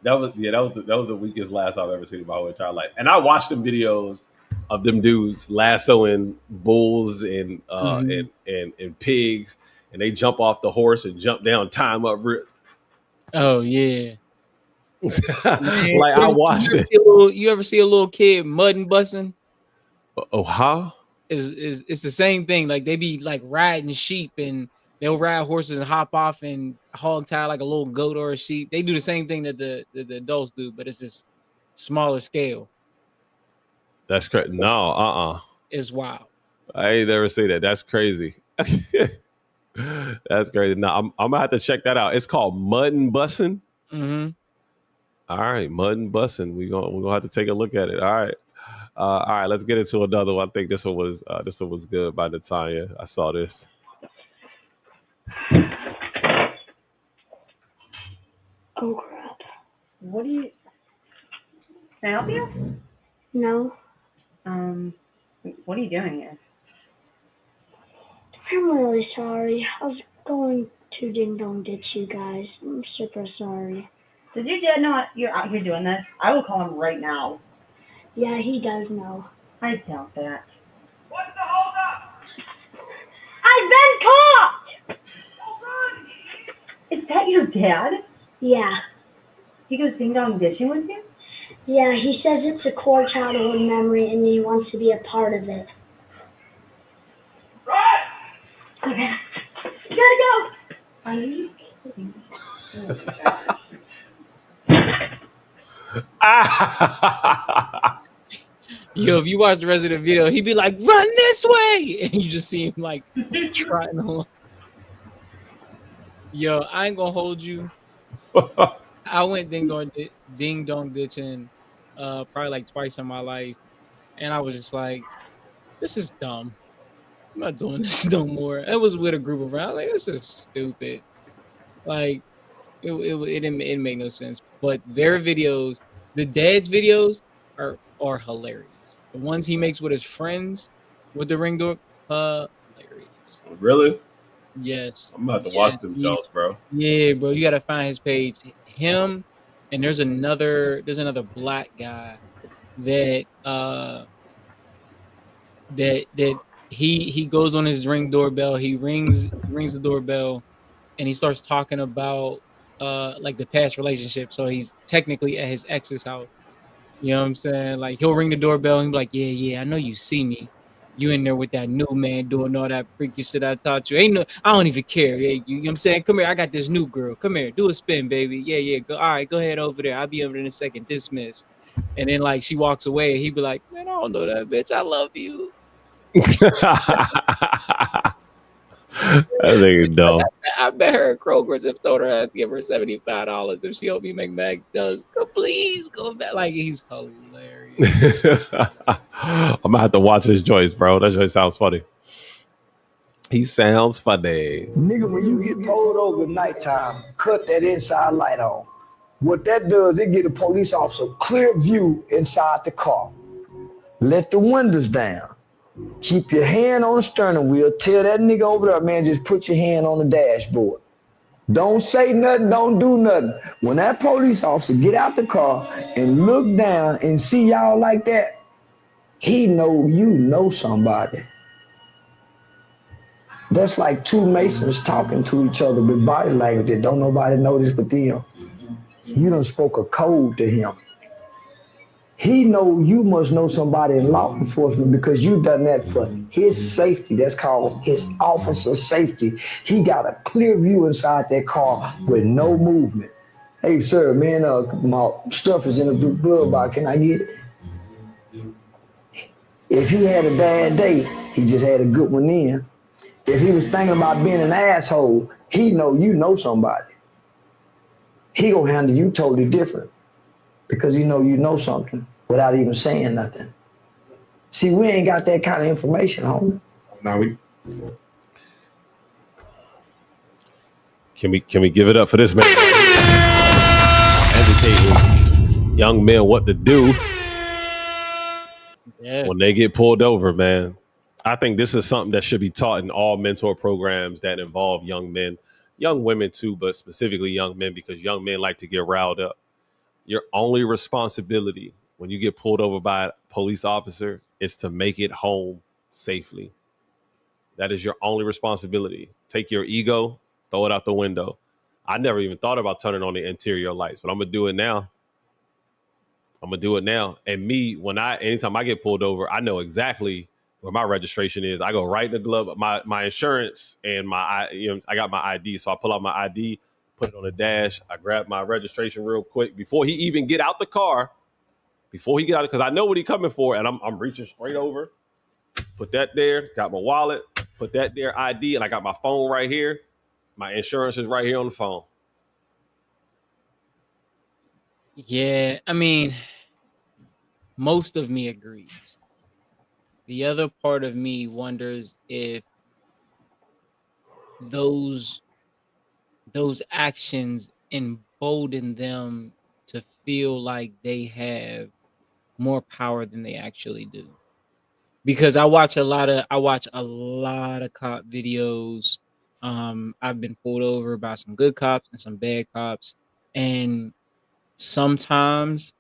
S2: That was the weakest lasso I've ever seen in my whole entire life. And I watched them videos of them dudes lassoing bulls and pigs, and they jump off the horse and jump down, time up.
S1: Oh yeah. Man,
S2: I watched it.
S1: You ever see a little kid mudding busting?
S2: Oh, how?
S1: It's the same thing. They be riding sheep and they'll ride horses and hop off and hog tie like a little goat or a sheep. They do the same thing that the adults do, but it's just smaller scale.
S2: That's crazy. No,
S1: It's wild.
S2: I ain't never seen that. That's crazy. That's crazy. No, I'm gonna have to check that out. It's called Mud and Bussin'.
S1: Mm-hmm.
S2: All right, Mud and Bussin'. We're gonna have to take a look at it. All right. Let's get into another one. I think this one was good by Natanya. I saw this.
S8: Oh crap.
S5: What do you? Can I help you?
S8: No.
S5: What are you doing here?
S8: I'm really sorry. I was going to ding dong ditch you guys. I'm super sorry.
S5: Did your dad know you're out here doing this? I will call him right now.
S8: Yeah, he does know.
S5: I doubt that.
S8: I've been caught!
S5: Is that your dad?
S8: Yeah.
S5: He goes ding dong ditching with you?
S8: Yeah, he says it's a core childhood memory and he wants to be a part of it. Okay. Gotta go!
S5: Are you kidding?
S1: Yo, if you watch the rest of the video, he'd be like, "Run this way," and you just see him like trotting along. Yo, I ain't gonna hold you. I went ding dong ditching, probably like twice in my life, and I was just like, "This is dumb. I'm not doing this no more." I was with a group of friends. I was like, "This is stupid." Like it made no sense. But their videos, the dad's videos, are hilarious. The ones he makes with his friends with the ring door, hilarious.
S2: Really?
S1: Yes.
S2: I'm about to watch
S1: Yes.
S2: them Jones, bro.
S1: Yeah, bro. You gotta find his page. Him and there's another black guy that that he goes on his ring doorbell. He rings the doorbell and he starts talking about like the past relationship. So he's technically at his ex's house. You know what I'm saying? Like he'll ring the doorbell and be like, "Yeah, yeah, I know you see me. You in there with that new man doing all that freaky shit I taught you. Ain't no, I don't even care. Yeah, you know what I'm saying? Come here, I got this new girl. Come here, do a spin, baby. Yeah, yeah. Go, all right, go ahead over there. I'll be over in a second. Dismiss." And then like she walks away, he'd be like, "Man, I don't know that bitch. I love you."
S2: I think it's dumb.
S1: I bet her at Kroger's if told her I'd give her $75 if she helped me make Mac does. Please go back. Like he's hilarious.
S2: I'm gonna have to watch his joints, bro. That joint sounds funny. He sounds funny.
S15: Nigga, when you get pulled over at nighttime, cut that inside light on. What that does, it get a police officer clear view inside the car. Let the windows down. Keep your hand on the steering wheel. Tell that nigga over there, man, just put your hand on the dashboard. Don't say nothing, don't do nothing. When that police officer get out the car and look down and see y'all like that, he know you know somebody. That's like two Masons talking to each other with body language that don't nobody notice but them. You done spoke a code to him. He know you must know somebody in law enforcement because you done that for his safety. That's called his officer safety. He got a clear view inside that car with no movement. Hey, sir, man, my stuff is in the glove box. Can I get it? If he had a bad day, he just had a good one in. If he was thinking about being an asshole, he know you know somebody. He gonna handle you totally different because he know you know something without even saying nothing. See, we ain't got that kind of information, homie.
S2: Now Can we give it up for this man? Educating young men what to do when they get pulled over, man. I think this is something that should be taught in all mentor programs that involve young men, young women too, but specifically young men because young men like to get riled up. Your only responsibility when you get pulled over by a police officer is to make it home safely. That is your only responsibility. Take your ego, throw it out the window. I never even thought about turning on the interior lights, but I'm gonna do it now. And anytime I get pulled over, I know exactly where my registration is. I go right in the glove, my insurance and I got my ID. So I pull out my ID, put it on the dash. I grab my registration real quick before he even get out the car. Because I know what he's coming for, and I'm reaching straight over. Put that there. Got my wallet. Put that there. ID, and I got my phone right here. My insurance is right here on the phone.
S1: Yeah, I mean, most of me agrees. The other part of me wonders if those actions in embolden them to feel like they have more power than they actually do. Because I watch a lot of cop videos. I've been pulled over by some good cops and some bad cops, and sometimes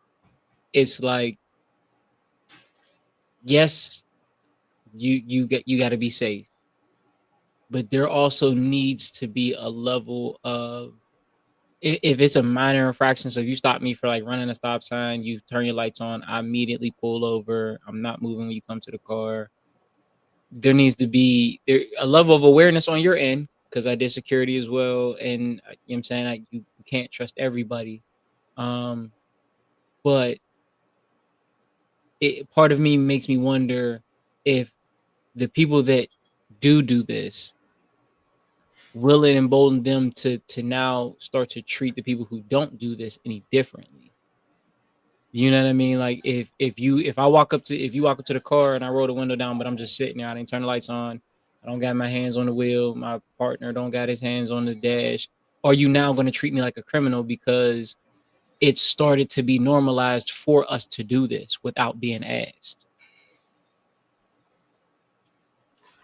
S1: it's like, yes, you got to be safe, but there also needs to be a level of, if it's a minor infraction, so if you stop me for like running a stop sign, you turn your lights on, I immediately pull over. I'm not moving when you come to the car. There needs to be a level of awareness on your end, because I did security as well, and you know what I'm saying, like, you can't trust everybody. But part of me makes me wonder if the people that do this, will it embolden them to now start to treat the people who don't do this any differently? You know what I mean? Like, if you walk up to the car and I roll the window down, but I'm just sitting there, I didn't turn the lights on, I don't got my hands on the wheel, my partner don't got his hands on the dash, are you now going to treat me like a criminal because it started to be normalized for us to do this without being asked?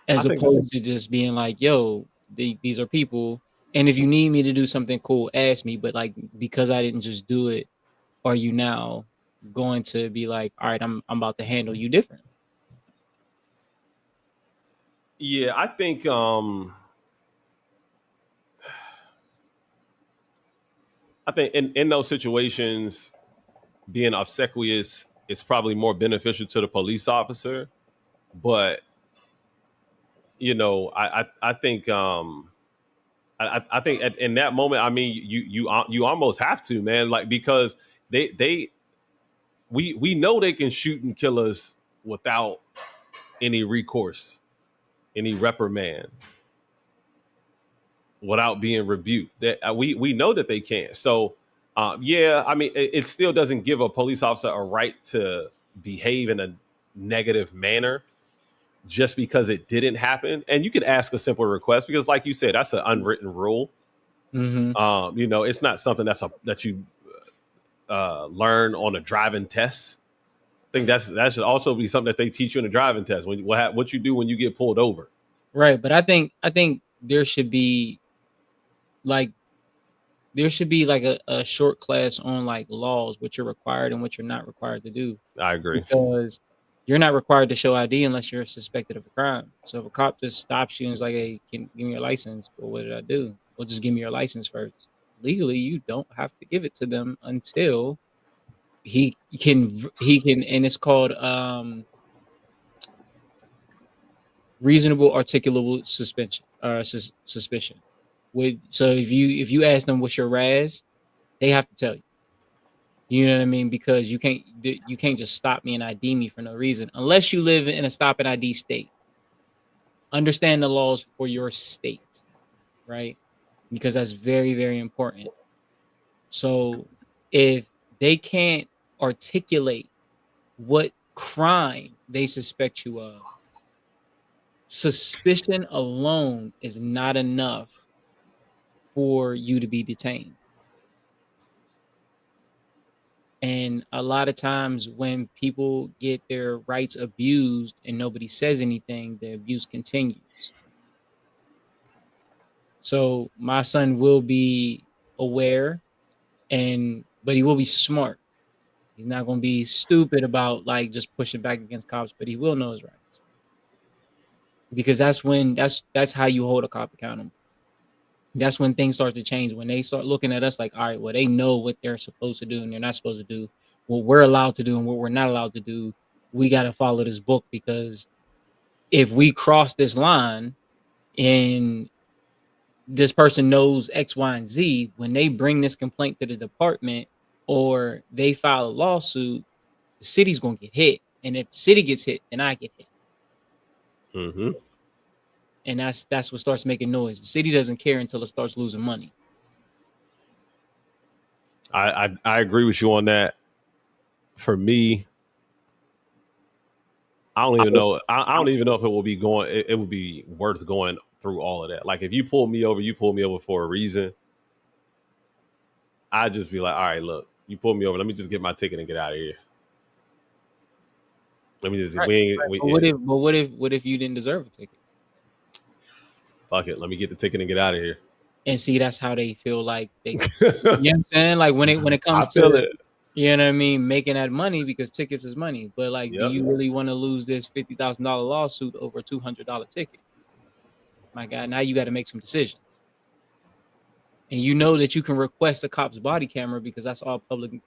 S1: As opposed to just being like, yo, these are people, and if you need me to do something cool, ask me. But like, because I didn't just do it, are you now going to be like, all right, I'm about to handle you different?
S2: Yeah, I think in those situations, being obsequious is probably more beneficial to the police officer. But you know, I think I think in that moment, I mean, you almost have to, man, like, because we know they can shoot and kill us without any recourse, any reprimand, without being rebuked. That we know that they can't. So yeah, I mean, it still doesn't give a police officer a right to behave in a negative manner just because it didn't happen. And you could ask a simple request, because like you said, that's an unwritten rule.
S1: Mm-hmm.
S2: You know, it's not something that you learn on a driving test. I think that should also be something that they teach you in a driving test. What you do when you get pulled over.
S1: Right, but I think there should be like a short class on like laws, what you're required and what you're not required to do.
S2: I agree.
S1: Because you're not required to show ID unless you're suspected of a crime. So if a cop just stops you and is like, "Hey, give me your license," well, what did I do? Well, just give me your license first. Legally, you don't have to give it to them until he can, and it's called reasonable articulable suspension or suspicion. So if you ask them what's your RAS, they have to tell you. You know what I mean? Because you can't just stop me and ID me for no reason unless you live in a stop and ID state. Understand the laws for your state, right? Because that's very, very important. So if they can't articulate what crime they suspect you of, suspicion alone is not enough for you to be detained. And a lot of times when people get their rights abused and nobody says anything, the abuse continues. So my son will be aware, but he will be smart. He's not going to be stupid about like just pushing back against cops, but he will know his rights. Because that's how you hold a cop accountable. That's when things start to change. When they start looking at us like, all right, well, they know what they're supposed to do and they're not supposed to do, what we're allowed to do and what we're not allowed to do. We got to follow this book, because if we cross this line and this person knows X, Y, and Z, when they bring this complaint to the department or they file a lawsuit, the city's going to get hit. And if the city gets hit, then I get hit.
S2: Mm-hmm.
S1: And that's what starts making noise. The city doesn't care until it starts losing money.
S2: I agree with you on that. For me, I don't even know. I don't even know if it will be going. It would be worth going through all of that. Like, if you pull me over for a reason. I'd just be like, all right, look, you pulled me over. Let me just get my ticket and get out of here. Let me just
S1: Right. But what if you didn't deserve a ticket?
S2: Fuck it. Let me get the ticket and get out of here.
S1: And see, that's how they feel like they. You know what I'm saying? Like when it comes
S2: feel
S1: to
S2: it.
S1: you know what I mean, making that money because tickets is money. But like, do you really want to lose this $50,000 lawsuit over a $200 ticket? My God, now you got to make some decisions. And you know that you can request a cop's body camera because that's all public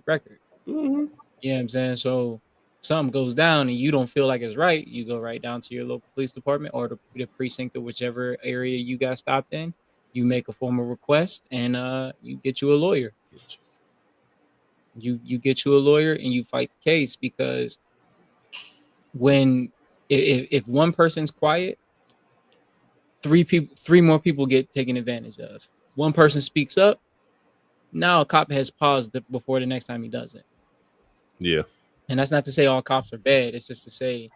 S1: record.
S2: Mm-hmm.
S1: You know what I'm saying? So something goes down and you don't feel like it's right, you go right down to your local police department or the precinct or whichever area you got stopped in. You make a formal request and you get you a lawyer. You get you a lawyer and you fight the case because when if one person's quiet, three more people get taken advantage of. One person speaks up, now a cop has paused before the next time he does it.
S2: Yeah.
S1: And that's not to say all cops are bad. It's just to say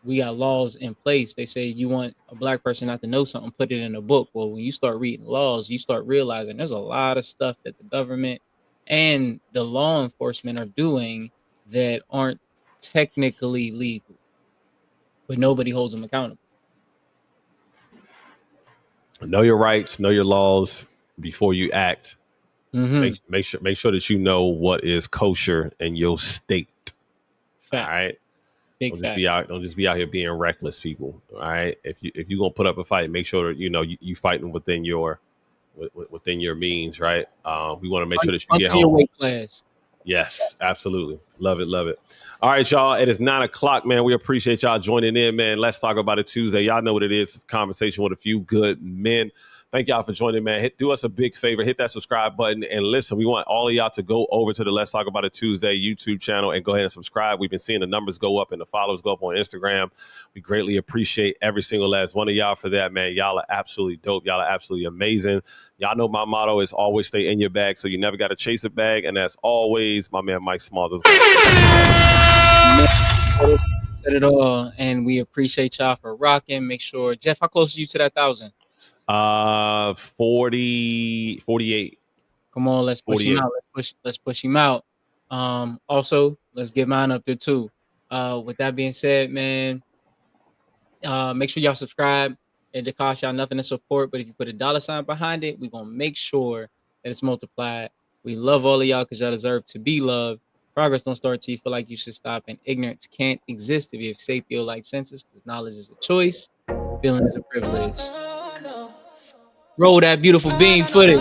S1: we got laws in place. They say you want a black person not to know something, put it in a book. Well, when you start reading laws, you start realizing there's a lot of stuff that the government and the law enforcement are doing that aren't technically legal, but nobody holds them accountable.
S2: Know your rights, know your laws before you act.
S1: Mm-hmm.
S2: Make sure that you know what is kosher in your state.
S1: Facts.
S2: All right.
S1: Don't
S2: just be out here being reckless, people. All right. If you gonna put up a fight, make sure that you fighting within your means, right? We want to make sure that you get home.
S1: Your weight class.
S2: Yes, absolutely. Love it. All right, y'all. It is 9:00, man. We appreciate y'all joining in, man. Let's talk about it Tuesday. Y'all know what it is. It's a conversation with a few good men. Thank y'all for joining, man. Do us a big favor. Hit that subscribe button. And listen, we want all of y'all to go over to the Let's Talk About It Tuesday YouTube channel and go ahead and subscribe. We've been seeing the numbers go up and the followers go up on Instagram. We greatly appreciate every single last one of y'all for that, man. Y'all are absolutely dope. Y'all are absolutely amazing. Y'all know my motto is always stay in your bag, so you never got to chase a bag. And that's always my man Mike Smalls.
S1: Said it all. And we appreciate y'all for rocking. Make sure, Jeff, how close are you to that 1,000?
S2: 48.
S1: Come on, let's push him out. Let's push him out. Also, let's get mine up there too. With that being said, man, make sure y'all subscribe. It costs y'all nothing to support, but if you put a $ behind it, we're gonna make sure that it's multiplied. We love all of y'all because y'all deserve to be loved. Progress don't start till you feel like you should stop, and ignorance can't exist if you have safe feel like senses, because knowledge is a choice, feeling is a privilege. Roll that beautiful bean footage.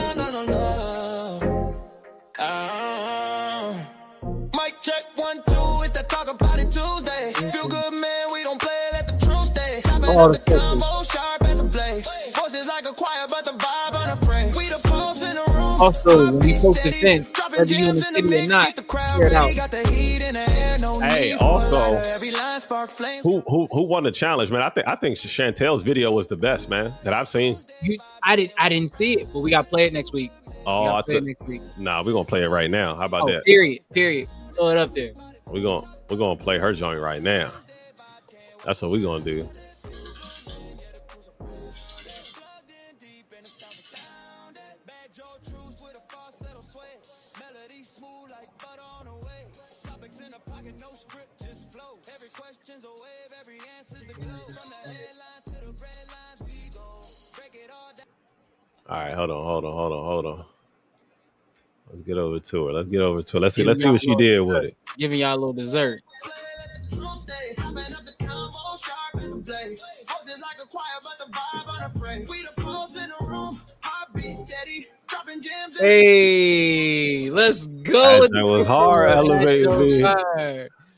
S3: Mic check 1, 2. It's that Talk About It Tuesday. Feel good, man. We don't play. Let the truth stay. Chopping up the convo, sharp as a blade. Voices like a choir, but the vibe unafraid. We the pulse in the room.
S1: Also, when you post events, whether you in the city or not, share it out.
S2: Hey, also, who won the challenge, man? I think Chantel's video was the best, man, that I've seen.
S1: I didn't see it, but we got to play it next week.
S2: Oh, I said next week. Nah, we're gonna play it right now. How about that?
S1: Period. Throw it up there.
S2: We're gonna play her joint right now. That's what we're gonna do. All right, hold on. Let's get over to her. Let's see what she did with it.
S1: Giving y'all a little dessert. Hey, let's go.
S2: That was hard, elevated me.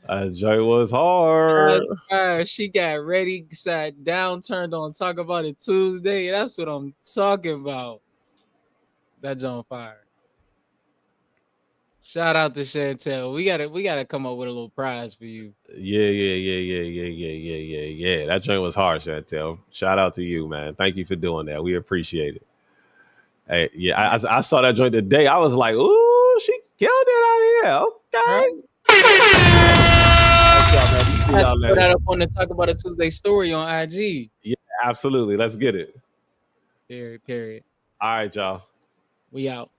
S2: That joint was hard.
S1: She got ready, sat down, turned on Talk About It Tuesday. That's what I'm talking about. That joint fire. Shout out to Chantel. We gotta come up with a little prize for you.
S2: Yeah. That joint was hard, Chantel. Shout out to you, man. Thank you for doing that. We appreciate it. Hey, yeah, I saw that joint today. I was like, ooh, she killed it out here. Okay.
S1: Put that up on the Talk About It Tuesday story on IG.
S2: Yeah, absolutely. Let's get it.
S1: Period.
S2: All right, y'all.
S1: We out.